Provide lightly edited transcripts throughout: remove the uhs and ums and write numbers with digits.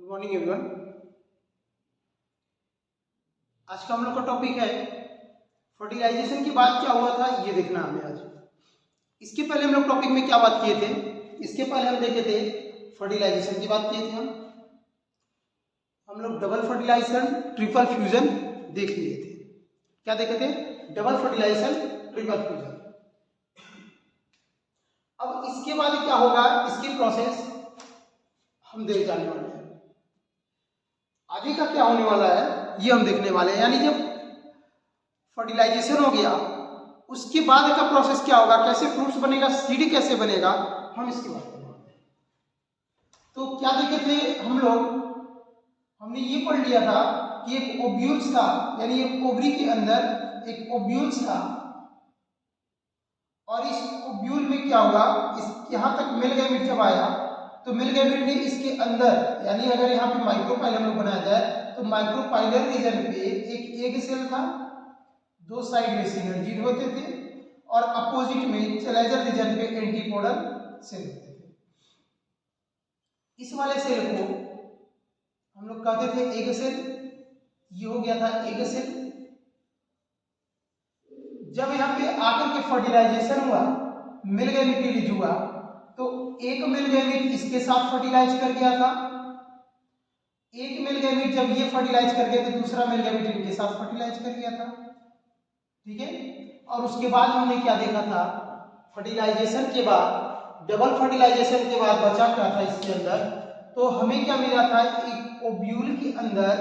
Good morning everyone. आज का हम लोग का टॉपिक है फर्टिलाइजेशन के बाद क्या हुआ था, ये देखना हमें आज। इसके पहले हम लोग टॉपिक में क्या बात किए थे? इसके पहले हम देखे थे फर्टिलाइजेशन की बात किए थे। हम लोग डबल फर्टिलाइजेशन ट्रिपल फ्यूजन देख लिए थे। क्या देखे थे? Double fertilization triple fusion. अब इसके बाद क्या होगा, इसकी प्रोसेस हम देख जाने वाले हैं। आगे का क्या होने वाला है ये हम देखने वाले हैं। यानी जब फर्टिलाइजेशन हो गया उसके बाद का प्रोसेस क्या होगा, कैसे फ्रूट्स बनेगा, सीड कैसे बनेगा, हम इसकी बात करेंगे। तो क्या देखे थे हम लोग, हमने ये पढ़ लिया था कि एक ओव्यूल्स था, यानी एक ओवरी के अंदर एक ओव्यूल्स था और इस ओव्यूल में क्या हुआ, इस यहाँ तक मिल गैमेट जब आया तो मिल गैमेट ने इसके अंदर, यानी अगर यहाँ पे माइक्रोपाइलम में बनाया जाए तो माइक्रोपाइलर रीजन पे एक एग सेल था, दो साइड में सिनर्जिड होते थे और अपोजिट में चैलेंजर रीजन पे एंटीपोडल सेल होते थे। इस वाले सेल को हम लोग कहते थे एग सेल। ये हो गया था एग सेल। जब यहाँ पे आकर के फर्टिलाइजेशन हुआ, मिल गैमेट रिलीज हुआ, तो एक मिल गैमेट इसके साथ फर्टिलाइज कर गया था, एक मिल गैमेट जब ये फर्टिलाइज कर गया तो दूसरा मिल गैमेट इनके साथ फर्टिलाइज कर गया था। ठीक है। और उसके बाद हमने क्या देखा था, फर्टिलाइजेशन के बाद, डबल फर्टिलाइजेशन के बाद बचा क्या था इसके अंदर, तो हमें क्या मिला था, एक ओव्यूल के अंदर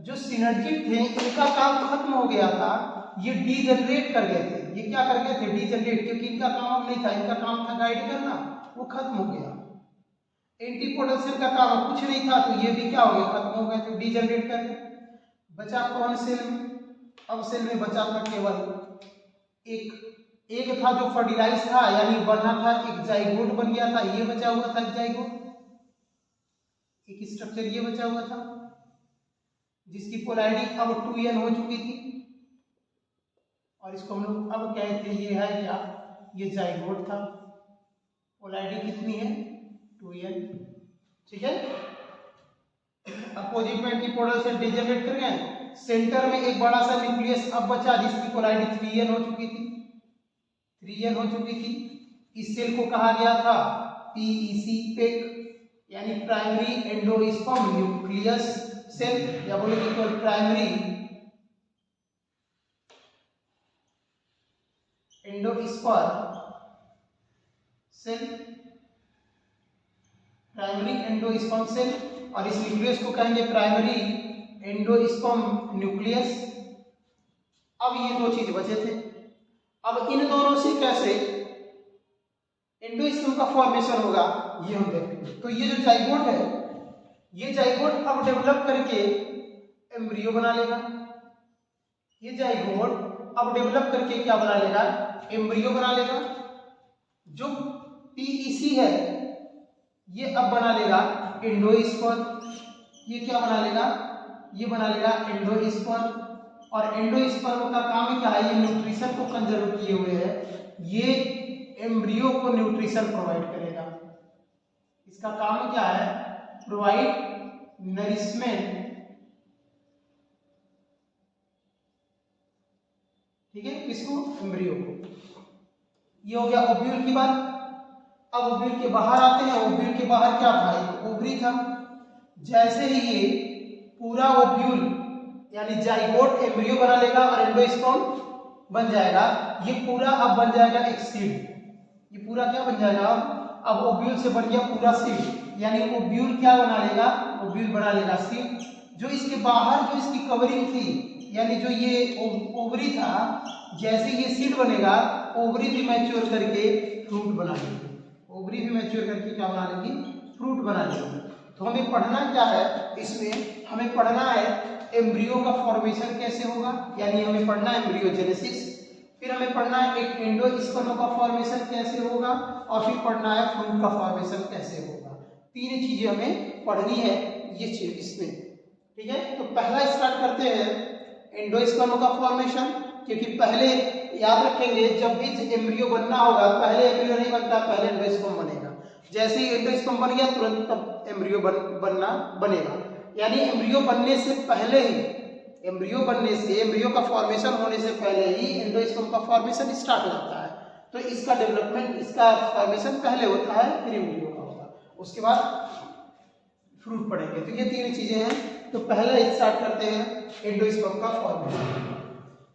जो सिनर्जिड थे इनका काम खत्म हो गया था, ये डीजनरेट कर गए थे। ये क्या कर गए थे? डीजनरेट, क्योंकि इनका काम नहीं था, इनका काम था गाइड करना, वो खत्म हो गया। एंटीपोडल सेल का काम कुछ नहीं था, तो ये भी क्या हो गया, खत्म हो गए थे, डीजनरेट कर गए। बचा कौन सेल में? अब सेल में बचा था केवल एक था जो फर्टिलाइज था, यानी बना था, एक जाइगोट बन गया था, ये बचा हुआ था जाइगोट, एक स्ट्रक्चर ये बचा हुआ था जिसकी पोलैरिटी अब 2n हो चुकी थी और इसको हम लोग अब कहते हैं, ये है क्या, ये जाइगोट था। पोलैरिटी कितनी है? 2n। ठीक है। अपोजिट में एंटीपोडल से डीजनरेट कर गए। सेंटर में एक बड़ा सा न्यूक्लियस अब बचा जिसकी पोलैरिटी 3n हो चुकी थी, 3n हो चुकी थी। इस सेल को कहा गया था PEC पेक, यानी प्राइमरी एंडोस्पर्म न्यूक्लियस सेल, या बोलेंगे केवल primary endosperm cell, primary endosperm cell. और इस न्यूक्लियस को कहेंगे प्राइमरी एंडोस्पर्म न्यूक्लियस। अब ये दो चीज बचे थे। अब इन दोनों से कैसे एंडोस्पर्म का फॉर्मेशन होगा ये हम देखेंगे। तो ये जो जाइगोट है, ये जाइगोट अब डेवलप करके एम्ब्रियो बना लेगा। ये जाइगोट अब डेवलप करके क्या बना लेगा? एम्ब्रियो बना लेगा। जो PEC है ये अब बना लेगा एंडोस्पर्म। ये क्या बना लेगा? ये बना लेगा एंडोस्पर्म। और एंडोस्पर्म का काम क्या है? ये न्यूट्रिशन को कंजर्व किए हुए है, ये एम्ब्रियो को न्यूट्रिशन प्रोवाइड करेगा। इसका काम क्या है? Provide nourishment. ठीक है, किसको? एम्ब्रियो को। ये हो गया ओव्यूल की बात। अब ओव्यूल के बाहर आते हैं। ओव्यूल के बाहर क्या था? एक ओवरी था। जैसे ही ये पूरा ओव्यूल यानी जाइगोट एम्ब्रियो बना लेगा और एंडोस्पर्म बन जाएगा, ये पूरा अब बन जाएगा एक सीड। ये पूरा क्या बन जाएगा? अब ओव्यूल से बन गया पूरा सीड, यानी ओव्यूल क्या बना लेगा? ओव्यूल बना लेगा सीड। जो इसके बाहर जो इसकी कवरिंग थी, यानी जो ये ओवरी था, जैसे ये सीड बनेगा, ओवरी भी मैच्योर करके फ्रूट बना लेगी। ओवरी भी मैच्योर करके क्या बना लेगी? फ्रूट बना लेगी। तो हमें पढ़ना क्या है इसमें? हमें पढ़ना है एम्ब्रियो का फॉर्मेशन कैसे होगा, यानी हमें पढ़ना है एम्ब्रियोजेनेसिस। फिर हमें पढ़ना है एक एंडोस्पर्म का फॉर्मेशन कैसे होगा, और फिर पढ़ना है फ्रूट का फॉर्मेशन कैसे होगा। तीन चीजें हमें पढ़नी है ये चीज इसमें। ठीक है। तो पहला स्टार्ट करते हैं एंडोस्पर्म का फॉर्मेशन, क्योंकि पहले याद रखेंगे जब भी एम्ब्रियो बनना होगा, पहले एम्ब्रियो नहीं बनता, पहले एंडोस्पर्म बनेगा। जैसे ही एंडोस्पर्म बन गया तुरंत तब एम्ब्रियो बनेगा। यानी एम्ब्रियो बनने से पहले ही, एम्ब्रियो का फॉर्मेशन होने से पहले ही एंडोस्पर्म का फॉर्मेशन स्टार्ट हो जाता है। तो इसका डेवलपमेंट, इसका फॉर्मेशन पहले होता है, फिर एम्ब्रियो का होगा, उसके बाद फ्रूट पड़ेंगे। तो ये तीन चीजें हैं। तो पहले स्टार्ट करते हैं एंडोस्पर्म का फॉर्मेशन।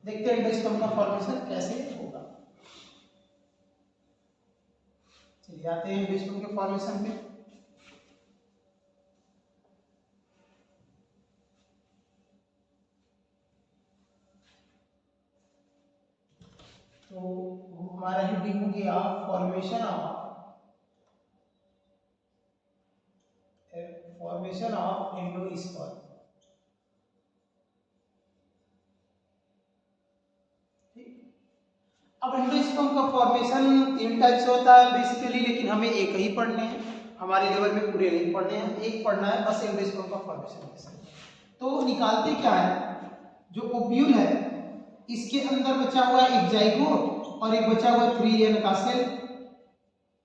देखते हैं एंडोस्पर्म का फॉर्मेशन कैसे होगा। चलिए आते हैं एंडोस्पर्म के फॉर्मेशन पे। तो हमारा हेडिंग हो गया फॉर्मेशन ऑफ एंडोस्पर्म। अब एंडोस्पर्म का फॉर्मेशन तीन टाइप से होता है बेसिकली, लेकिन हमें एक ही पढ़ने हैं, हमारे लेवल में पूरे नहीं पढ़ने हैं, एक पढ़ना है बस एंडोस्पर्म का फॉर्मेशन कैसे। तो निकालते क्या है, जो ओव्यूल है इसके अंदर बचा हुआ एक जाइगोट और एक बचा हुआ 3n का सेल,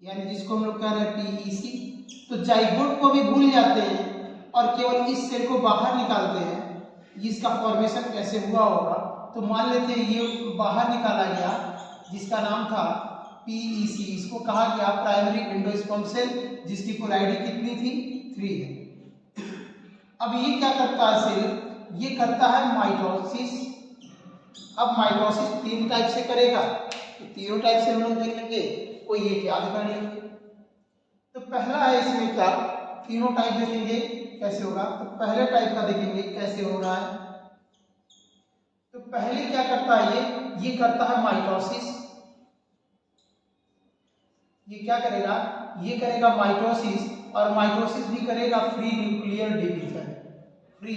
यानी जिसको हम लोग कह रहे हैं PEC। तो जाइगोट को भी भूल जाते हैं और केवल इस सेल को बाहर निकालते हैं। इसका फॉर्मेशन कैसे हुआ होगा, तो मान लेते हैं ये बाहर निकाला गया जिसका नाम था PEC, इसको कहा गया प्राइमरी एंडोस्पर्म सेल, जिसकी कोलाइडी कितनी थी, 3 है। अब ये क्या करता है सेल, ये करता है माइटोसिस। अब माइटोसिस तीन टाइप से करेगा, तो तीनों टाइप से हम लोग देख लेंगे, कोई एक याद कर लेंगे। तो पहला है इसमें क्या, तीनों टाइप देखेंगे कैसे होगा। तो पहले टाइप का देखेंगे कैसे हो रहा है। तो पहले क्या करता है, ये करता है माइटोसिस। ये क्या करेगा, ये करेगा माइटोसिस, और माइटोसिस भी करेगा free nuclear division. Free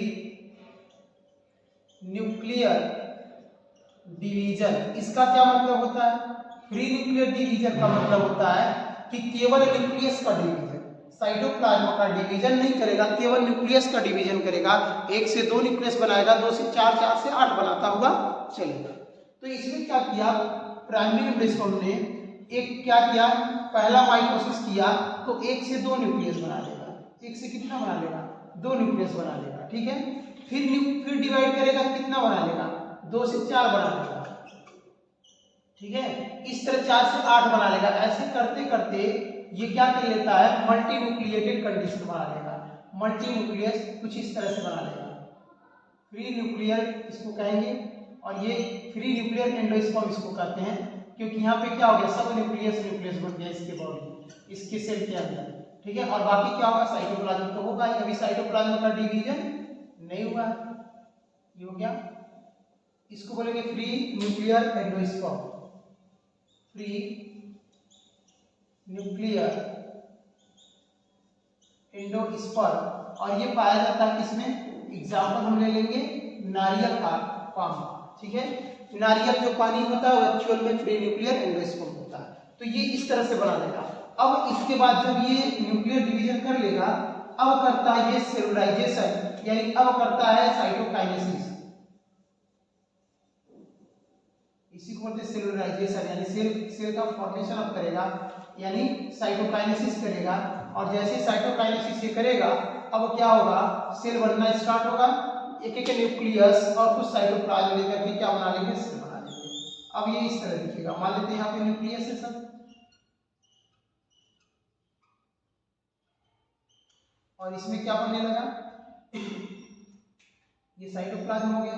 nuclear division, इसका क्या मतलब होता है, फ्री न्यूक्लियर डिवीजन का मतलब होता है कि केवल न्यूक्लियस का डिवीजन, साइटोप्लाज्म का डिवीजन नहीं करेगा, केवल न्यूक्लियस का डिवीजन करेगा। 1 से 2 न्यूक्लियस बनाएगा, 2 से 4, 4 से 8 बनाता हुआ चलेगा। तो इसमें क्या किया, प्राइमरी एंडोस्पर्म ने एक क्या किया, पहला माइटोसिस किया तो 1 से 2 न्यूक्लियस बना लेगा। 1 से कितना बना लेगा, 2 न्यूक्लियस बना लेगा, ठीक है। फिर डिवाइड करेगा, कितना बना लेगा, 2 से 4 बना लेगा, ठीक है। इस तरह 4 से 8 बना लेगा। ऐसे करते करते ये क्या कर लेता है, मल्टी न्यूक्लिएटेड कंडीशन बना लेगा। मल्टी न्यूक्लियस कुछ इस तरह से बना लेगा, फ्री न्यूक्लियर इसको कहेंगे, और ये फ्री न्यूक्लियर एंडोस्पर्म इसको कहते हैं, क्योंकि यहाँ पे क्या हो गया, सब न्यूक्लियस बन गया इसके बॉडी, इसके सेल के अंदर, ठीक है। और बाकी क्या होगा, साइटोप्लाज्म तो होगा ही, अभी साइटोप्लाज्म का डिवीजन नहीं हुआ है, ये हो गया। इसको बोलेंगे free nuclear endosperm, free nuclear endosperm. और ये पाया जाता है किसमें, एग्जाम्पल हम ले लेंगे नारियल का पानी, ठीक है। नारियल जो पानी होता है वो एक्चुअल में फ्री न्यूक्लियर एंडोस्पर्म होता है। तो ये इस तरह से बना लेगा। अब इसके बाद जब ये न्यूक्लियर डिवीजन कर लेगा, अब करता है ये सेलुलाइजेशन, यानी अब करता है साइटोकाइनेसिस। इसी को बोलते हैं सेलुलाइजेशन, यानी सेल का फॉर्मेशन अब करेगा, यानी साइटोकाइनेसिस करेगा। और जैसे साइटोकाइनेसिस ये करेगा, अब क्या होगा, सेल बनना स्टार्ट होगा, एक एक न्यूक्लियस और कुछ साइटोप्लाज्म लेकर के क्या बना लेंगे, सेल बना लेंगे। अब ये इस तरह दिखेगा, मान लेते हैं यहाँ पे न्यूक्लियस है सब, और इसमें क्या बनने लगा, ये साइटोप्लाज्म हो गया,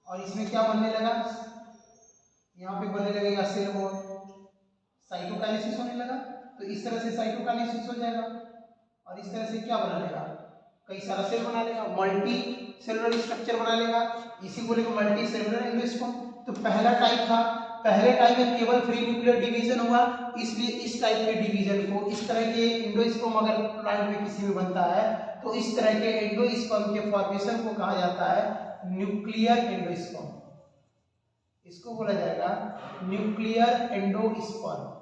और इसमें क्या बनने लगा, यहाँ पे बनने लगेगा सेल वॉल, साइटोकाइनेसिस होने लगा। तो इस तरह से साइटोकाइनेसिस हो जाएगा, और इस तरह से क्या बना लेगा, कई सारा सेल बना लेगा, मल्टी सेलुलर स्ट्रक्चर बना लेगा, इसी को बोलेंगे मल्टी सेलुलर एंडोस्पर्म। तो पहला टाइप था, पहले टाइप में केवल फ्री न्यूक्लियर डिवीजन हुआ, इसलिए इस टाइप के डिवीजन को, इस तरह के एंडोस्पर्म अगर प्लांट में किसी में बनता है तो इस तरह के एंडोस्पर्म के फॉर्मेशन को कहा जाता है न्यूक्लियर एंडोस्पर्म। इसको बोला जाएगा न्यूक्लियर एंडोस्पर्म।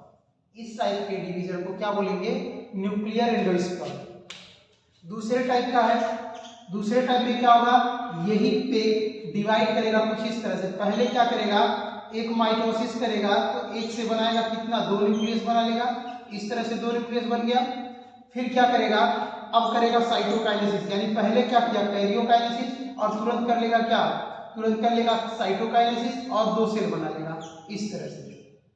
इस टाइप के डिवीजन को क्या बोलेंगे, न्यूक्लियर एंडोस्पर्म। दूसरे टाइप का है, दूसरे टाइप में क्या होगा, यही पे डिवाइड करेगा कुछ इस तरह से। पहले क्या करेगा, एक माइटोसिस करेगा तो एक से बनाएगा कितना, 2 न्यूक्लियस बना लेगा। इस तरह से 2 न्यूक्लियस बन गया। फिर क्या करेगा, अब करेगा साइटोकाइनेसिस, यानी पहले क्या किया कैरियोकाइनेसिस और तुरंत कर लेगा क्या, तुरंत कर लेगा साइटोकाइनेसिस और 2 सेल बना लेगा इस तरह से,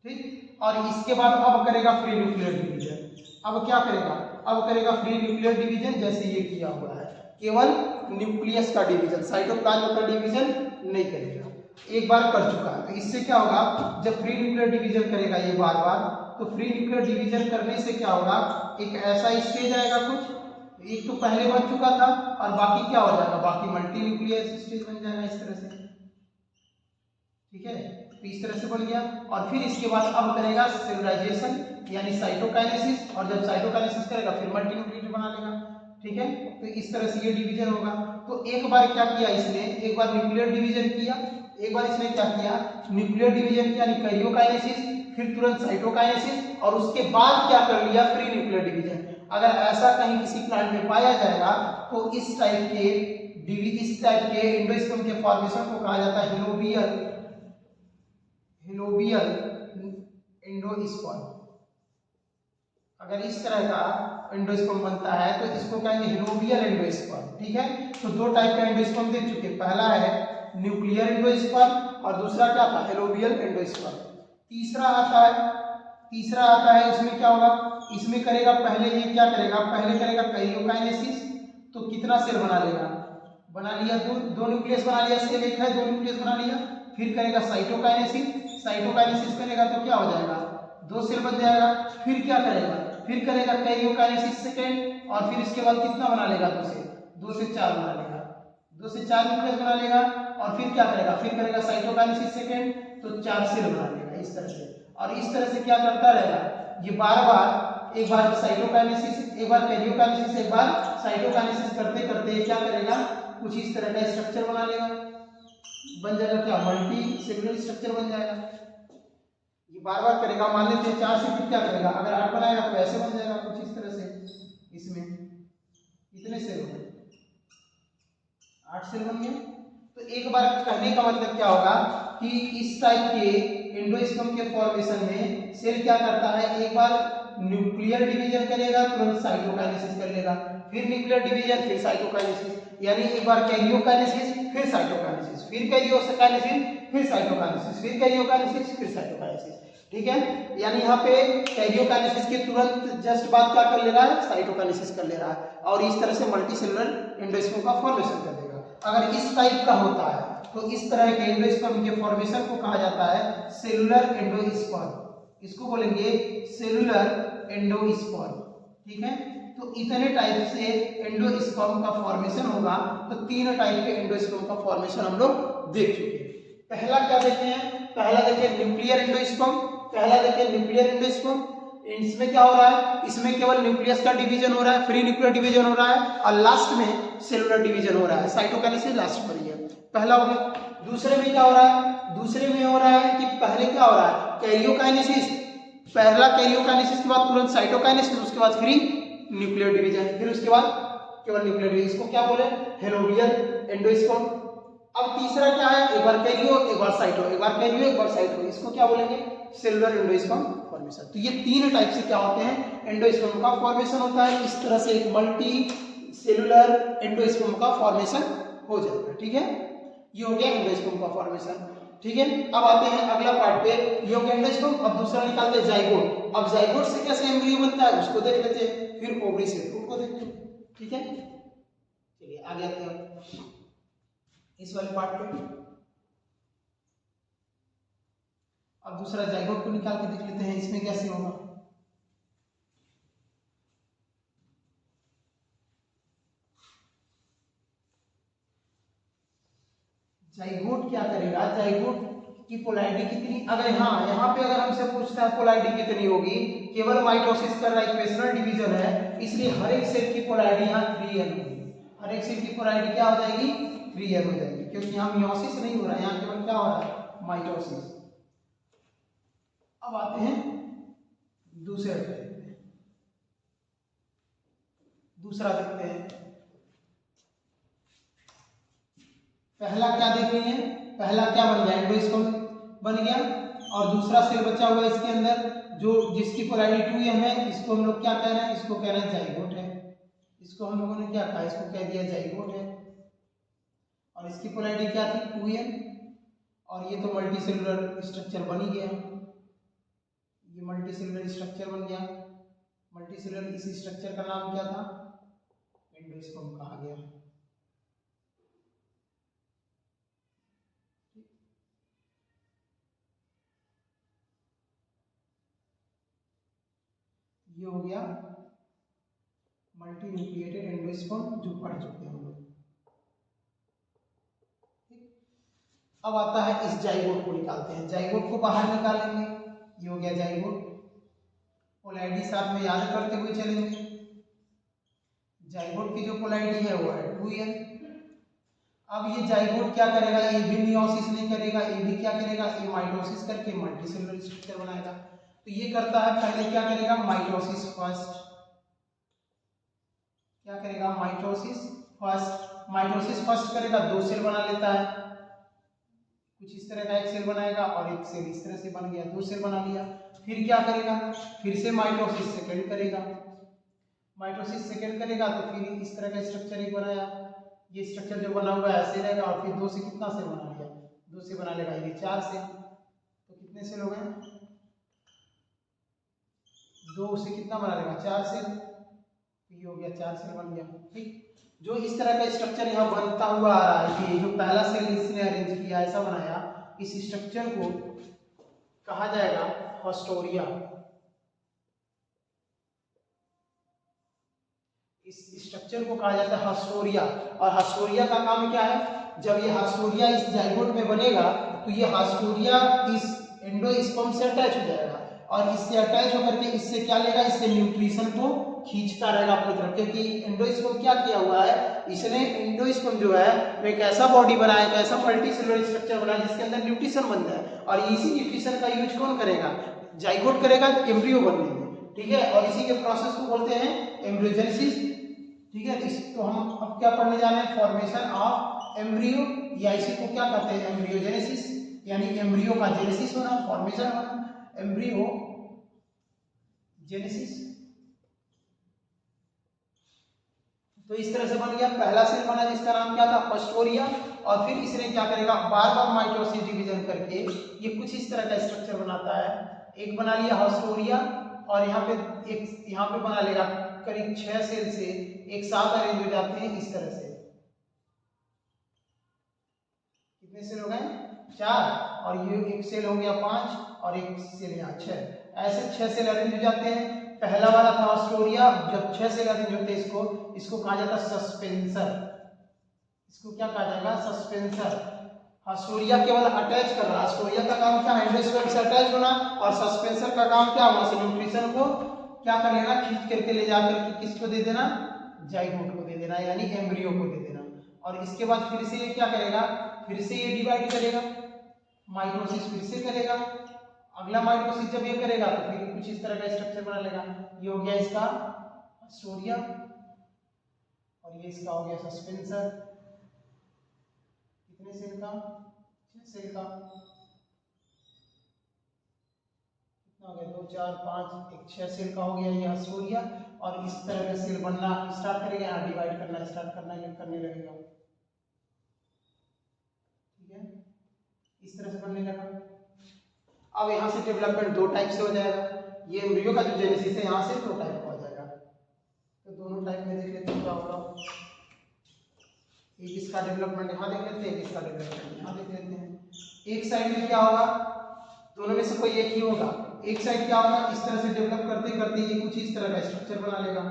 ठीक। और इसके बाद अब करेगा फ्री न्यूक्लियर डिवीजन। अब क्या करेगा, अब करेगा फ्री न्यूक्लियर डिवीजन, जैसे ये किया हुआ है, केवल न्यूक्लियस का डिवीजन, साइटोप्लाज्म का डिवीजन नहीं करेगा। एक बार कर चुका है, तो इससे क्या होगा, जब फ्री न्यूक्लियर डिवीजन करेगा ये बार बार, तो फ्री न्यूक्लियर डिवीजन करने से क्या होगा, एक ऐसा स्टेज आएगा कुछ, एक तो पहले बन चुका था और बाकी क्या हो जाएगा, बाकी मल्टी न्यूक्लियर स्टेज बन जाएगा इस तरह से, ठीक है। तो इस तरह से बन गया। और फिर इसके बाद अब करेगा सेलुलाइजेशन यानी साइटोकाइनेसिस, और जब साइटोकाइनेसिस करेगा फिर मल्टी न्यूक्लियर बना लेगा, ठीक है। तो इस तरह से ये डिवीजन होगा। तो एक बार क्या किया इसने, एक बार न्यूक्लियर डिवीजन किया, एक बार इसने क्या किया, न्यूक्लियर डिवीजन किया यानी कैरियोकाइनेसिस, फिर तुरंत साइटोकाइनेसिस, और उसके बाद क्या कर लिया, फ्री न्यूक्लियर डिवीजन। अगर ऐसा कहीं किसी प्लांट में पाया जाएगा तो इस टाइप के एंडोस्पर्म के फॉर्मेशन को कहा जाता है हिलोबियल एंडोस्पर्म। अगर इस तरह का एंडोस्पर्म बनता है तो इसको कहेंगे हिलोबियल एंडोस्पर्म, ठीक है। तो 2 टाइप का एंडोस्पर्म देख चुके, पहला है न्यूक्लियर एंडोस्पर्म और दूसरा क्या था, हिलोबियल एंडोस्पर्म। तीसरा आता है इसमें क्या होगा, इसमें करेगा पहले ये क्या करेगा, पहले करेगा कैरियोकाइनेसिस, तो कितना सेल बना लेगा, बना लिया, 2 न्यूक्लियस बना लिया, सेल एक है 2 न्यूक्लियस बना लिया। फिर करेगा साइटोकाइनेसिस करेगा तो क्या हो जाएगा, 2 सेल बन जाएगा। फिर क्या करेगा, फिर करेगा कैरियोकाइनेसिस सेकेंड, और फिर इसके बाद कितना बना लेगा, 2 से 4 बना लेगा, 2 से 4 न्यूक्लियस बना लेगा। और फिर क्या करेगा, फिर करेगा साइटोकाइनेसिस सेकेंड, तो 4 सेल बना लेगा इस तरह से। और इस तरह से क्या करता रहेगा, ये बार बार, एक बार साइटोकाइनेसिस, एक बार कैरियोकाइनेसिस, एक बार साइटोकाइनेसिस करते करते क्या करेगा, कुछ इस तरह का स्ट्रक्चर बना लेगा, बन जाएगा क्या, मल्टी सेलुलर स्ट्रक्चर बन जाएगा। ये बार बार करेगा, मान लेते हैं 4 से, फिर क्या करेगा, अगर 8 बनाएगा तो ऐसे बन जाएगा कुछ इस तरह से। इसमें कितने सेल हो गए, 8 सेल बन गए। तो एक बार कहने का मतलब क्या होगा कि इस टाइप के एंडोस्पर्म के फॉर्मेशन में सेल क्या करता है, एक बार न्यूक्लियर डिवीजन करेगा, तुरंत साइटोकाइनेसिस कर लेगा, फिर न्यूक्लियर डिवीजन, फिर साइटोकाइनेसिस, यानी एक बार कैरियोकाइनेसिस, फिर साइटोकाइनेसिस, फिर कैरियोकाइनेसिस, फिर साइटोकाइनेसिस, फिर कैरियोकाइनेसिस, फिर साइटोकाइनेसिस, ठीक है। यानी यहाँ पे कैरियोकाइनेसिस के तुरंत जस्ट बाद क्या कर ले रहा है, साइटोकाइनेसिस कर ले रहा है, और इस तरह से मल्टी सेलुलर एंडोस्पर्म का फॉर्मेशन कर देगा। अगर इस टाइप का होता है तो इस तरह के एंडोस्पर्म के फॉर्मेशन को कहा जाता है सेलुलर एंडोस्पर्म, इसको बोलेंगे सेलुलर एंडोस्पर्म, ठीक है। तो इतने टाइप से एंडोस्पर्म का फॉर्मेशन होगा। तो 3 टाइप के एंडोस्पर्म का फॉर्मेशन हम लोग देख चुके हैं। पहला क्या देखे हैं, पहला देखे न्यूक्लियर एंडोस्पर्म, पहला देखे न्यूक्लियर एंडोस्पर्म। इसमें क्या हो रहा है, इसमें केवल न्यूक्लियस का डिवीजन हो रहा है, फ्री न्यूक्लियर डिवीजन हो रहा है, और लास्ट में सेलुलर डिवीजन हो रहा है, साइटोकाइनेसिस लास्ट पर ही है, पहला हो गया। दूसरे में क्या हो रहा है, दूसरे में हो रहा है कि पहले क्या हो रहा है, कैरियोकाइनेसिस, पहला कैरियोकाइनेसिस के बाद तुरंत साइटोकाइनेसिस, उसके बाद फ्री न्यूक्लियर डिवीजन, फिर उसके बाद केवल न्यूक्लियर डिवीजन, इसको क्या बोले, हेलोबियल एंडोस्पर्म। अब तीसरा क्या है, एक बार कैरियो, एक बार साइटो, एक बार कैरियो, एक बार साइटो, इसको क्या बोलेंगे, सेलुलर एंडोस्पर्म फॉर्मेशन। तो ये 3 टाइप से क्या होते हैं, एंडोस्पर्म का फॉर्मेशन होता है। इस तरह से एक मल्टी सेलुलर एंडोस्पर्म का फॉर्मेशन हो जाएगा, ठीक है। ये हो गया एंडोस्पर्म का फॉर्मेशन, ठीक है। अब आते हैं अगला पार्ट पे, ये हो गया एंडोस्पर्म। अब दूसरा निकालते हैं जाइगोट। अब जाइगोट से कैसे एम्ब्रियो बनता है उसको देख लेते हैं, फिर ओवरी से फ्रूट को देखते हैं, ठीक है। चलिए आगे आते हैं इस वाले पार्ट पे। अब दूसरा जाइगोट को निकाल के देख लेते हैं, इसमें कैसे होगा। जाइगोट क्या करेगा, जाइगोट की पोलैरिटी कितनी, अगर हाँ यहाँ पे अगर हमसे पूछता है पोलैरिटी कितनी होगी, केवल माइटोसिस कर रहा है, इक्वेशनल डिवीजन है, इसलिए हर एक सेल की पोलैरिटी यहाँ 3n होगी, हर एक सेल की पोलैरिटी क्या हो जाएगी, 3n हो जाएगी, क्योंकि यहाँ मियोसिस नहीं हो रहा है, यहाँ केवल क्या हो रहा है, माइटोसिस। अब आते हैं दूसरे पे, दूसरा देखते हैं। पहला क्या देख रही है, पहला क्या बन गया एंडोस्पर्म, बन गया, और दूसरा सेल बचा हुआ है इसके अंदर जो जिसकी पोलैरिटी 2m है, इसको हम लोग क्या कह रहे हैं, इसको कह रहे हैं जाइगोट है। इसको हम लोगों ने क्या कहा, इसको कह दिया जाइगोट है, और इसकी पोलैरिटी क्या थी 2m, और ये तो मल्टी सेलुलर स्ट्रक्चर बन ही गया, ये मल्टी सेलुलर स्ट्रक्चर बन गया। मल्टी सेलुलर इस स्ट्रक्चर का नाम क्या था, एंडोस्पर्म कहा गया। ये हो गया मल्टी न्यूक्लिएटेड एंडोस्पर्म जो पढ़ चुके हैं हम लोग। अब आता है इस जाइगोट को निकालते हैं, जाइगोट को बाहर निकालेंगे, ये हो गया जाइगोट। पोलैरिटी साथ में याद करते हुए चलेंगे, जाइगोट की जो पोलैरिटी है वो है 2n। अब ये जाइगोट क्या करेगा, ये भी मियोसिस नहीं करेगा, ये भी क्या करेगा, ये माइटोसिस करके मल्टीसेलुलर स्ट्रक्चर बनाएगा। तो ये करता है, पहले क्या करेगा, माइटोसिस फर्स्ट, क्या करेगा, माइटोसिस फर्स्ट। माइटोसिस फर्स्ट करेगा, 2 सेल बना लेता है, कुछ इस तरह का एक सेल बनाएगा, और एक सेल इस तरह से बन गया, 2 सेल बना लिया। फिर क्या करेगा, फिर से माइटोसिस सेकेंड करेगा, माइटोसिस सेकेंड करेगा तो फिर इस तरह का स्ट्रक्चर एक बनाया, ये स्ट्रक्चर जो बना हुआ है ऐसे रहेगा, और फिर 2 से कितना सेल बना लिया, 2 से बना लेगा ये 4 सेल। तो कितने सेल हो गए, 2 से कितना बना लेगा, 4 सेल, तो ये हो गया 4 सेल बन गया। ठीक, जो इस तरह का स्ट्रक्चर यहाँ बनता हुआ आ रहा है कि जो पहला सेल इसने अरेंज किया ऐसा बनाया, इस स्ट्रक्चर को कहा जाएगा हॉस्टोरिया। इस स्ट्रक्चर को कहा जाता है हॉस्टोरिया। और हॉस्टोरिया का काम क्या है, जब ये हॉस्टोरिया इस जाइगोट में बनेगा तो ये हॉस्टोरिया इस एंडोस्पर्म से अटैच हो जाएगा, और इससे अटैच होकर के इससे क्या लेगा, इससे न्यूट्रिशन को खींचता रहेगा अपनी तरफ, क्योंकि एंडोस्पर्म क्या किया हुआ है, इसने एंडोस्पर्म जो है वो एक ऐसा बॉडी बनाया, एक ऐसा मल्टीसेलुलर स्ट्रक्चर बनाया जिसके अंदर न्यूट्रिशन बनता है, और इसी न्यूट्रिशन का यूज कौन करेगा, जाइगोट करेगा एम्ब्रियो बनने में। ठीक है, और इसी के प्रोसेस को बोलते हैं एम्ब्रियोजेनेसिस। ठीक है, तो हम अब क्या पढ़ने जा रहे हैं, फॉर्मेशन ऑफ एम्ब्रियो, या इसी को क्या कहते हैं, एम्ब्रियोजेनेसिस, यानी एम्ब्रियो का जेनेसिस होना, फॉर्मेशन होना, एम्ब्रियो जेनेसिस। तो इस तरह से बन गया, पहला सेल बना जिसका नाम क्या था, हॉस्टोरिया, और फिर इसने क्या करेगा, बार बार माइटोसिस डिवीजन करके ये कुछ इस तरह का स्ट्रक्चर बनाता है। एक बना लिया हॉस्टोरिया, और यहाँ पे एक यहाँ पे बना लेगा, करीब 6 सेल से एक साथ अरेंज हो जाते हैं इस तरह से। कितने सेल हो गए, 4, और ये एक सेल हो गया 5, और एक सेल यहाँ 6, ऐसे 6 सेल अरेंज हो जाते हैं। पहला वाला था हॉस्टोरिया, जब 6 सेल अरेंज होते हैं इसको कहा जाता है सस्पेंसर। इसको क्या कहा जाएगा, सस्पेंसर। हॉस्टोरिया केवल अटैच कर रहा है, हॉस्टोरिया का काम क्या है, एंडोस्पर्म से अटैच होना, और सस्पेंसर का काम क्या होना, से न्यूट्रिशन को क्या कर लेना, खींच करके ले जाकर के किसको दे देना, जाइगोट को दे देना, यानी एम्ब्रियो को दे देना। और इसके बाद फिर से ये क्या करेगा, फिर से ये डिवाइड करेगा, माइटोसिस फिर से करेगा, अगला माइटोसिस जब ये करेगा तो फिर कुछ इस तरह का स्ट्रक्चर बना लेगा। ये हो गया इसका हॉस्टोरिया, और ये इसका हो गया सस्पेंसर। कितने सेल का, 6 सेल का, कितना हो गया, 2 4 5, एक 6 सेल का हो गया ये हॉस्टोरिया। और इस तरह का सेल बनना स्टार्ट करेगा, यहाँ डिवाइड करना स्टार्ट करने लगेगा। ठीक है, इस तरह से बनने लगा। अब यहाँ से डेवलपमेंट 2 टाइप से हो जाएगा, ये एम्ब्रियो का जो जेनेसिस है यहाँ से 2 टाइप का हो जाएगा। तो दोनों टाइप में देख लेते हैं क्या होगा, एक इसका डेवलपमेंट यहाँ देख लेते हैं, एक इसका डेवलपमेंट यहाँ देख लेते हैं। एक साइड में क्या होगा, दोनों में से कोई एक ही होगा। एक साइड क्या होगा, इस तरह से डेवलप करते करते ये कुछ इस तरह का स्ट्रक्चर बना लेगा,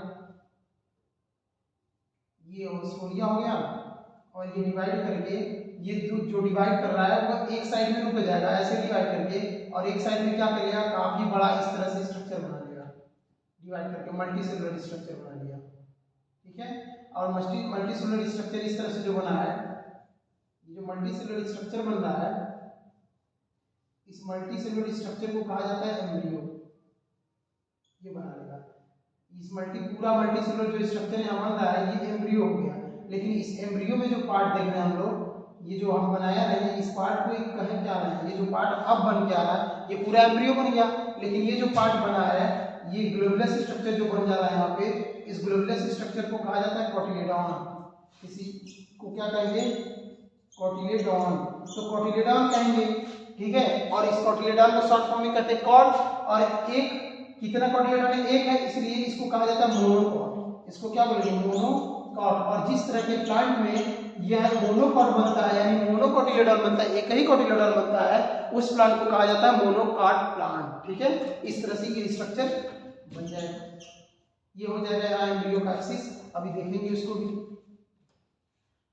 ये हॉस्टोरिया हो गया, और ये डिवाइड करके ये जो डिवाइड कर रहा है वो एक साइड में रुक जाएगा ऐसे डिवाइड करके, और एक साइड में क्या करेगा, काफी बड़ा इस तरह से स्ट्रक्चर बना लेगा, डिवाइड करके मल्टीसेलुलर स्ट्रक्चर बना लिया। ठीक है, और मल्टीसेलुलर स्ट्रक्चर इस तरह से जो बना है, ये जो मल्टीसेलुलर स्ट्रक्चर बन रहा है, इस मल्टीसेलुलर स्ट्रक्चर को कहा जाता है एम्ब्रियो। ये बना लेगा, इस पूरा मल्टीसेलुलर जो स्ट्रक्चर यहाँ बन रहा है ये एम्ब्रियो हो गया। लेकिन इस एम्ब्रियो में जो पार्ट देख रहे हैं हम लोग, ये जो हम बनाया है ये इस पार्ट को एक कहे क्या रहा है, ये जो पार्ट अब बन के आ रहा है ये पूरा एम्ब्रियो बन गया, लेकिन ये जो पार्ट बना है ये ग्लोबुलस स्ट्रक्चर जो बन जा रहा है यहाँ पे, इस ग्लोबुलस स्ट्रक्चर को कहा जाता है कोटिलेडॉन। इसी को क्या कहेंगे, कोटिलेडॉन। तो कोटिलेडॉन कहेंगे, ठीक है। और इस कोटिलेडॉन को शॉर्ट फॉर्म में कहते हैं कॉर्ड, और एक कितना कोटिलेडॉन है, एक है, इसलिए इसको कहा जाता है मोनोकॉट। इसको क्या बोलेंगे, मोनोकॉट। और जिस तरह के प्लांट में यह मोनोकॉट बनता है यानी मोनोकोटिलेडॉन बनता है, एक ही कोटिलेडॉन बनता है, उस प्लांट को कहा जाता है मोनोकॉट प्लांट, ठीक है। इस तरह से ये स्ट्रक्चर बन जाएगा। ये हो जाएगा एम्ब्रियो का एक्सिस, अभी देखेंगे उसको भी।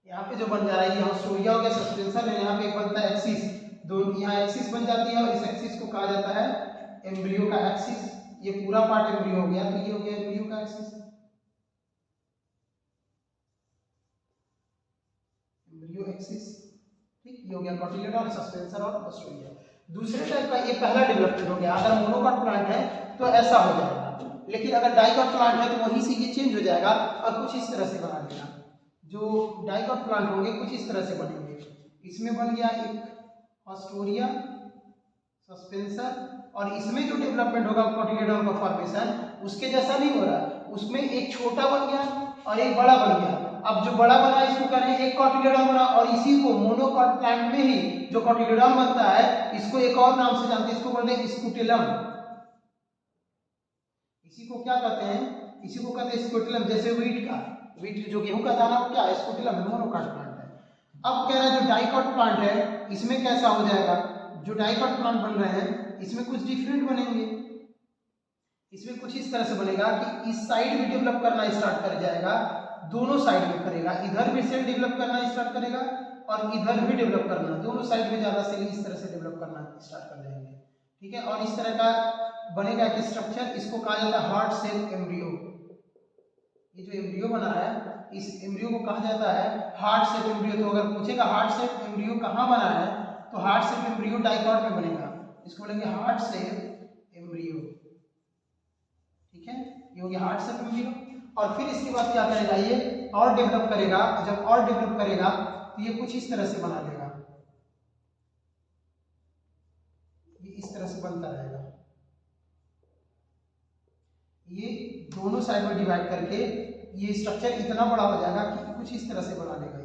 यहाँ पे जो बन जा रहा है ये ऑस्ट्रोरिया हो गया, सस्पेंशन है, यहाँ पे एक बनता है एक्सिस, दोनों यहाँ एक्सिस बन जाती है और इस एक्सिस को कहा जाता है एम्ब्रियो का एक्सिस। ये पूरा पार्ट एम्ब्रियो हो गया, तो ये हो गया एम्ब्रियो का एक्सिस, एम्ब्रियो एक्सिस, ठीक। ये हो गया कोटिलेडॉन, सस्पेंशन और ऑस्ट्रोरिया। दूसरे टाइप का ये पहला डेवलपमेंट हो गया। अगर मोनोकॉट प्लांट है तो ऐसा हो जाएगा, लेकिन अगर डाइकॉट प्लांट है तो वहीं से ये चेंज हो जाएगा और कुछ इस तरह से बना देगा। जो डाइकॉट प्लांट होंगे कुछ इस तरह से बनेंगे। इसमें बन गया एक ऑस्ट्रोरिया, सस्पेंशन, और इसमें जो डेवलपमेंट होगा कोटिलेडॉन का फॉर्मेशन उसके जैसा नहीं हो रहा, उसमें एक छोटा बन गया और एक बड़ा बन गया। अब जो बड़ा बना इसको कह रहे हैं एक कोटिलेडॉन बना, और इसी को मोनोकॉट प्लांट में ही जो कोटिलेडॉन बनता है इसको एक और नाम से जानते हैं, इसको बोलते हैं स्कुटेलम। इसी को क्या कहते हैं, इसी को कहते हैं स्कुटेलम। जैसे वीट जो गेहूं का दाना क्या है, स्कुटेलम है, मोनोकॉट प्लांट है। अब कह रहा है जो डाइकॉट प्लांट है इसमें कैसा हो जाएगा, जो डाइकॉट प्लांट बन रहे हैं इसमें कुछ डिफरेंट बनेंगे। इसमें कुछ इस तरह से बनेगा कि इस साइड भी डेवलप करना स्टार्ट कर जाएगा, दोनों साइड में करेगा, इधर भी सेल डेवलप करना स्टार्ट करेगा और इधर भी डेवलप करना, दोनों साइड में ज्यादा सेल इस तरह से डेवलप करना स्टार्ट कर जाएंगे, ठीक है। और इस तरह का बनेगा एक स्ट्रक्चर, इसको कहा जाता है हार्ट शेप एम्ब्रियो। ये जो एम्ब्रियो बना है इस एम्ब्रियो को कहा जाता है हार्ट शेप एम्ब्रियो। तो अगर पूछेगा हार्ट शेप एम्ब्रियो कहाँ बना है, तो हार्ट शेप एम्ब्रियो डाइकॉट में बनेगा, इसको बोलेंगे हार्ट शेप एम्ब्रियो, ठीक है। ये हो गया हार्ट शेप एम्ब्रियो। और फिर इसके बाद क्या करेगा, ये और डेवलप करेगा, जब और डेवलप करेगा तो ये कुछ इस तरह से बना लेगा, ये इस तरह से बनता रहेगा। ये दोनों साइड में डिवाइड करके ये स्ट्रक्चर इतना बड़ा हो जाएगा कि कुछ इस तरह से बना लेगा।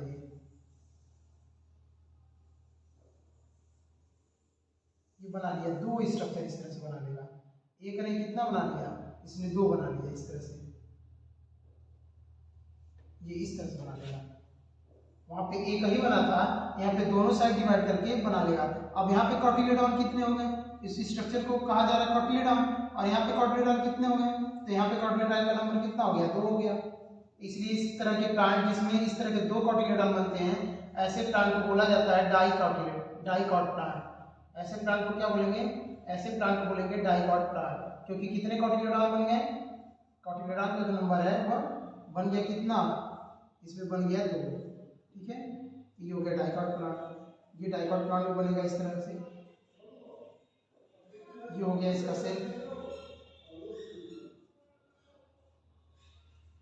ये बना लिया, दो स्ट्रक्चर इस तरह से बना लेगा, एक नहीं कितना बना लिया, इसने दो बना लिया इस तरह से, ये इस तरह से बना लेगा। वहां पे एक ही बना था, यहाँ पे दोनों साइड डिवाइड करके बना लेगा। अब यहाँ पे कोटिलेडॉन कितने हो गए, इस स्ट्रक्चर को कहा जा रहा है कोटिलेडॉन, और यहाँ पे कोटिलेडॉन कितने हो गए, तो यहाँ पे कोटिलेडॉन का नंबर कितना हो गया, 2 हो गया। इसलिए इस तरह के प्लांट जिसमें इस तरह के 2 कोटिलेडॉन बनते हैं, ऐसे प्लांट को बोला जाता है डाइकॉट प्लांट। ऐसे प्लांट को क्या बोलेंगे, ऐसे प्लांट को बोलेंगे डाइकॉट प्लांट, क्योंकि कितने कोटिलेडॉन बन गए, कोटिलेडॉन का जो नंबर है वो बन गया कितना, इसमें बन गया 2, ठीक है। ये हो गया डाइकॉट प्लांट। ये डाइकॉट प्लांट में बनेगा इस तरह से, ये हो गया इसका सेल,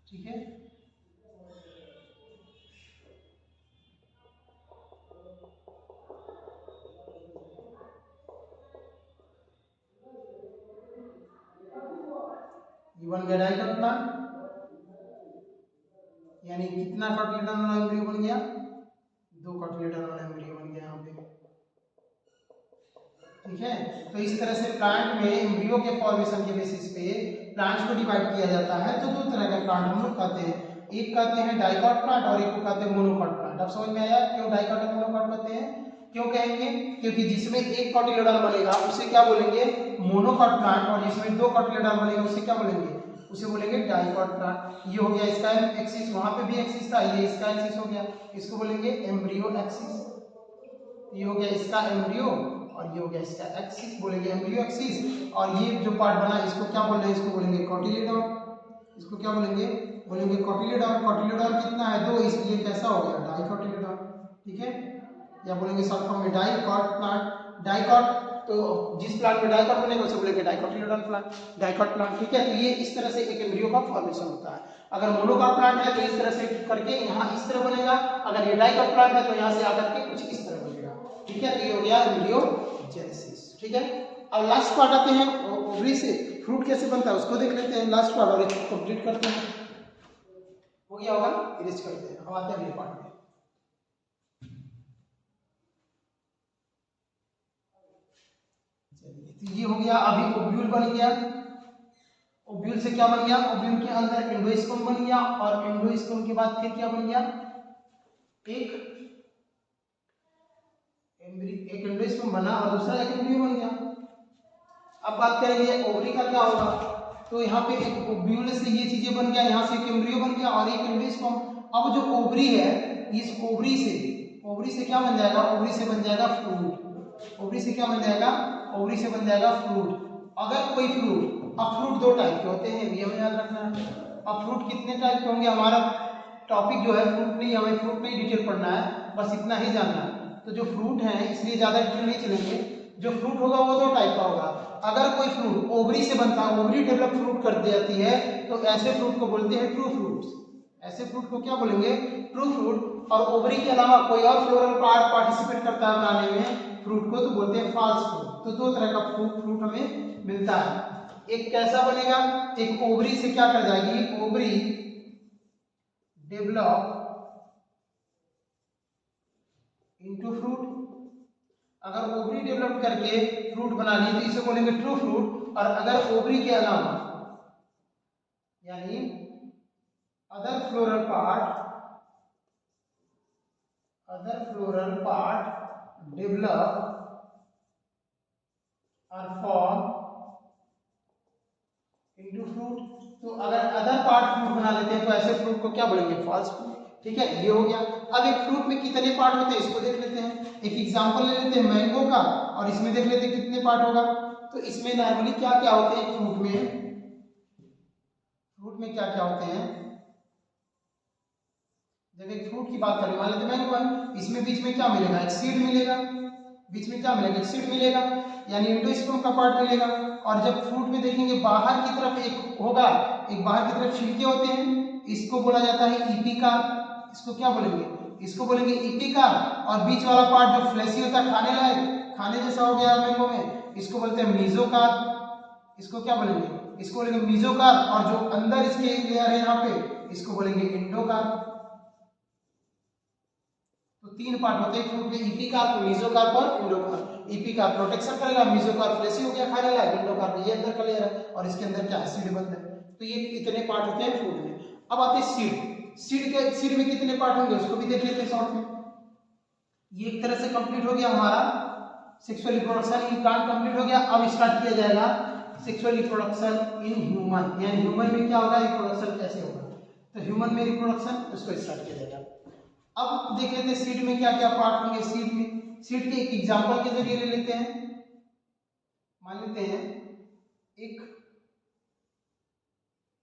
ठीक है। ये बन गया डाइकॉट प्लांट, यानी कितना कोटिलेडॉन वाला एम्ब्रियो बन गया, 2 कोटिलेडॉन वाला एम्ब्रियो बन गया यहाँ पे, ठीक है। तो इस तरह से प्लांट में एम्ब्रियो के फॉर्मेशन के बेसिस पे प्लांट्स को डिवाइड किया जाता है। तो 2 तरह के प्लांट हम लोग कहते हैं, एक कहते हैं डाइकॉट प्लांट और एक को कहते हैं मोनोकॉट प्लांट। अब समझ में आया क्यों डाइकॉट और मोनोकॉट कहते हैं, क्यों कहेंगे, क्योंकि जिसमें एक कोटिलेडॉन बनेगा उसे क्या बोलेंगे, मोनोकॉट प्लांट, और जिसमें 2 कोटिलेडॉन बनेगा उसे क्या बोलेंगे, उसे बोलेंगे डाइकॉट प्लांट। ये हो गया इसका एक्सिस, वहां पे भी एक्सिस था, ये इसका एक्सिस हो गया, इसको बोलेंगे एम्ब्रियो एक्सिस। ये हो गया इसका एम्ब्रियो और ये हो गया इसका एक्सिस, बोलेंगे एम्ब्रियो एक्सिस। और ये जो पार्ट बना इसको क्या बोल रहे हैं, इसको बोलेंगे कोटिलेडॉन। इसको क्या बोलेंगे, बोलेंगे कोटिलेडॉन। कोटिलेडॉन कितना है, 2, इसलिए कैसा हो गया, डाइकोटिलेडॉन, ठीक है। या बोलेंगे शॉर्ट फॉर्म में डाइकॉट प्लांट, डाइकॉट। तो जिस प्लांट में डाइकॉट बनेगा उसे बोलेंगे डाइकोटिलेडॉन प्लांट, डाइकॉट प्लांट, ठीक है। तो ये इस तरह से एक एम्ब्रियो का फॉर्मेशन होता है। अगर मोनोकॉट प्लांट है तो इस तरह से करके यहाँ इस तरह बनेगा, अगर ये डाइकॉट प्लांट है तो यहाँ से आकर के कुछ इस तरह बनेगा, ठीक है। तो ये हो गया एम्ब्रियोजेनेसिस, ठीक है। अब लास्ट पार्ट आते हैं, ओवरी से फ्रूट कैसे बनता है उसको देख लेते हैं, लास्ट पार्ट, और इसको कंप्लीट करते हैं। हो गया होगा, इरेज करते हैं। अब आते हैं अगले पार्ट में। तो ये हो गया, अभी ओव्यूल बन गया। ओव्यूल से क्या बन गया, ओव्यूल के अंदर एंडोस्पर्म बन गया, और एंडोस्पर्म के बाद फिर क्या बन गया, एक एंडोस्पर्म बना और दूसरा एक एम्ब्रियो बन गया। अब बात करेंगे ओवरी का क्या होगा, तो यहाँ पे एक ओव्यूल से ये चीजें बन गया, यहाँ से एक एम्ब्रियो बन गया और एक एंडोस्पर्म। अब जो ओवरी है, इस ओवरी से क्या बन जाएगा, ओवरी से बन जाएगा फ्रूट। ओवरी से क्या बन जाएगा, ओवरी से बन जाएगा फ्रूट। अगर कोई फ्रूट, अब फ्रूट दो टाइप के होते हैं, ये हमें याद रखना है। अब फ्रूट कितने टाइप के होंगे, हमारा टॉपिक जो है फ्रूट नहीं, हमें फ्रूट नहीं डिटेल पढ़ना है, बस इतना ही जानना है। तो जो फ्रूट है इसलिए ज्यादा डिटेल नहीं चलेंगे। जो फ्रूट होगा वो दो टाइप का होगा। अगर कोई फ्रूट ओवरी से बनता है, ओवरी डेवलप फ्रूट कर देती है, तो ऐसे फ्रूट को बोलते हैं ट्रू फ्रूट्स। ऐसे फ्रूट को क्या बोलेंगे, ट्रू फ्रूट। और ओवरी के अलावा कोई और फ्लोरल पार्ट पार्टिसिपेट करता है बनाने में फ्रूट को, तो बोलते हैं फॉल्स फ्रूट। तो दो तरह का फ्रूट हमें मिलता है। एक कैसा बनेगा, एक ओवरी से क्या कर जाएगी, ओवरी डेवलप इनटू फ्रूट। अगर ओवरी डेवलप करके फ्रूट बना ली तो इसे बोलेंगे ट्रू फ्रूट। और अगर ओवरी के अलावा यानी अदर फ्लोरल पार्ट डेवलप और फॉर्म इनटू फ्रूट, तो अगर अदर पार्ट फ्रूट बना लेते हैं तो ऐसे फ्रूट को क्या बोलेंगे, फॉल्स फ्रूट, ठीक है। ये हो गया। अब एक फ्रूट में कितने पार्ट होते हैं इसको देख लेते हैं। एक एग्जांपल ले लेते हैं मैंगो का, और इसमें देख लेते हैं कितने पार्ट होगा। तो इसमें नॉर्मली क्या क्या होते हैं फ्रूट में क्या क्या होते हैं। जब एक फ्रूट की बात करें, मान लेते हैं मैंगो है, इसमें बीच में क्या मिलेगा, एक सीड मिलेगा। बीच में क्या मिलेगा, एक सीड मिलेगा, यानी एंडोस्पर्म का पार्ट मिलेगा। और जब फ्रूट में देखेंगे बाहर की तरफ एक होगा, एक बाहर की तरफ छिलके होते हैं, इसको बोला जाता है इपिकार्प। इसको क्या बोलेंगे, इसको बोलेंगे इपिकार्प। और बीच वाला पार्ट जो फ्लैशी होता है, खाने लायक, खाने जैसा हो गया मैंगो में, इसको बोलते हैं मीजोकार्प। इसको क्या बोलेंगे, इसको बोलेंगे मीजोकार्प। और जो अंदर इसके लेयर है यहाँ पे, इसको बोलेंगे एंडोकार्प। तो तीन पार्ट होते हैं फ्रूट के, इपिकार्प, मीजोकार्प और एंडोकार्प। इपिकार्प प्रोटेक्शन करेगा, मीजोकार्प फ्लैशी हो गया खाने लायक, एंडोकार्प ये अंदर का लेयर है और इसके अंदर क्या है, सीड बंद है। तो ये इतने पार्ट होते हैं फ्रूट में। अब आते हैं सीड में कितने पार्ट होंगे उसको भी देख लेते हैं शॉर्ट में। ये एक तरह से कंप्लीट हो गया हमारा सेक्सुअल रिप्रोडक्शन, ये प्लांट कंप्लीट हो गया। अब स्टार्ट किया जाएगा सेक्सुअल रिप्रोडक्शन इन ह्यूमन, यानी ह्यूमन में क्या होगा, रिप्रोडक्शन कैसे होगा। तो ह्यूमन में रिप्रोडक्शन उसको स्टार्ट किया जाएगा। अब देख लेते हैं सीड में क्या क्या पार्ट होंगे। सीड के एक एग्जांपल के जरिए ले लेते हैं। मान लेते हैं एक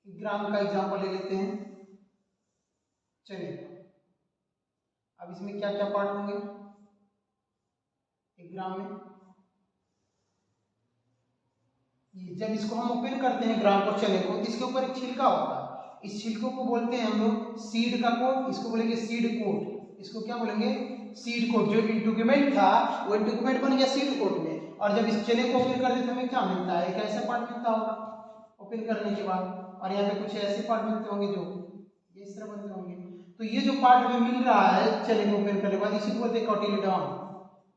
ग्राम का एग्जांपल ले लेते हैं, चलिए। अब इसमें क्या क्या पार्ट होंगे एक ग्राम में। जब इसको हम ओपन करते हैं ग्राम को, चने को, इसके ऊपर एक छिलका होता है। इस छिलकों को बोलते हैं हम लोग सीड का कोट, इसको बोलेंगे सीड कोट। इसको क्या बोलेंगे, सीड कोट। जो इंटीग्यूमेंट था वो इंटीग्यूमेंट बन गया सीड कोट में। और जब इस चने को ओपन कर देते हमें क्या मिलता है, एक ऐसा पार्ट मिलता होगा ओपन करने के बाद। और यहाँ पे कुछ ऐसे पार्ट मिलते होंगे जो ये इस तरह बनते होंगे। तो ये जो पार्ट हमें मिल रहा है चने को ओपन करने के बाद, इसी को बोलते हैं कोटिलेडॉन।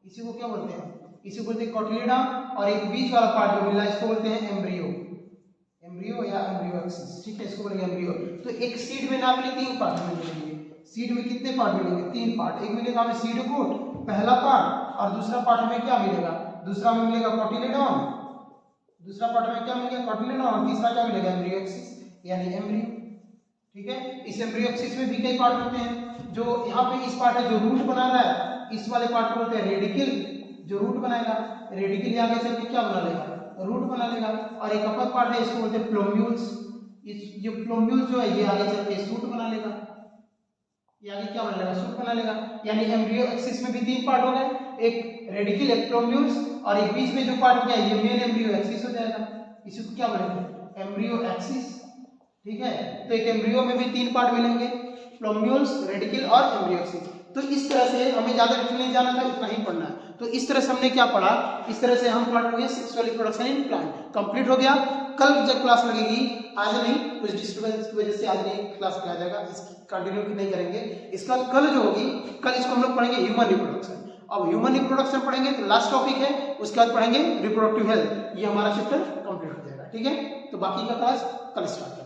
इसी को क्या बोलते हैं, इसी को बोलते हैं कोटिलेडॉन। और एक बीच वाला पार्ट जो मिल रहा है इसको बोलते हैं एम्ब्रियो या एम्ब्रियो एक्सिस, ठीक है, इसको बोलेंगे एम्ब्रियो। तो एक सीड में ना मिले तीन पार्ट मिलेंगे। सीड में कितने पार्ट मिलेंगे, तीन पार्ट। एक मिलेगा हमें सीड कोट पहला पार्ट, और दूसरा पार्ट हमें क्या मिलेगा, दूसरा में मिलेगा कोटिलेडॉन। दूसरा पार्ट में क्या मिलेगा, कोटिलेडॉन। और तीसरा क्या मिलेगा, एम्ब्रियो एक्सिस यानी एम्ब्रियो, ठीक है। इस एम्ब्रियो एक्सिस में भी कई पार्ट होते हैं। जो यहाँ पे इस पार्ट है जो रूट बना रहा है, इस वाले पार्ट को बोलते हैं रेडिकल। जो रूट बनाएगा, रेडिकल आगे चल के क्या बना लेगा, रूट बना लेगा। और एक अपर पार्ट है इसको बोलते हैं प्लोम्यूल्स। ये प्लोम्यूल्स जो है ये आगे चल के सूट बना लेगा, ये आगे क्या बना लेगा, सूट बना लेगा। यानी एम्ब्रियो एक्सिस में भी तीन पार्ट हो गए, एक रेडिकल, एक प्लोम्यूल्स, और एक बीच में जो पार्ट क्या है ये मेन एम्ब्रियो एक्सिस हो जाएगा। इसी को क्या बोलेंगे, एम्ब्रियो एक्सिस। ठीक है, तो एक एम्ब्रियो में भी 3 पार्ट मिलेंगे, प्लोम्यूल्स, रेडिकल और एम्ब्रियो एक्सिस। तो इस तरह से हमें ज्यादा डिटेल नहीं जाना था, इतना ही पढ़ना है। तो इस तरह से हमने क्या पढ़ा, इस तरह से हम पढ़ लिए sexual reproduction in plant, complete हो गया। कल जब क्लास लगेगी, आज नहीं, कुछ डिस्टर्बेंस की वजह से आज नहीं क्लास किया जाएगा, इसकी कंटिन्यू नहीं करेंगे। इसका कल जो होगी, कल इसको हम लोग पढ़ेंगे ह्यूमन रिप्रोडक्शन। अब ह्यूमन रिप्रोडक्शन पढ़ेंगे तो लास्ट टॉपिक है, उसके बाद पढ़ेंगे रिप्रोडक्टिव हेल्थ। ये हमारा चैप्टर कंप्लीट हो जाएगा। ठीक है, तो बाकी का क्लास कल स्टार्ट।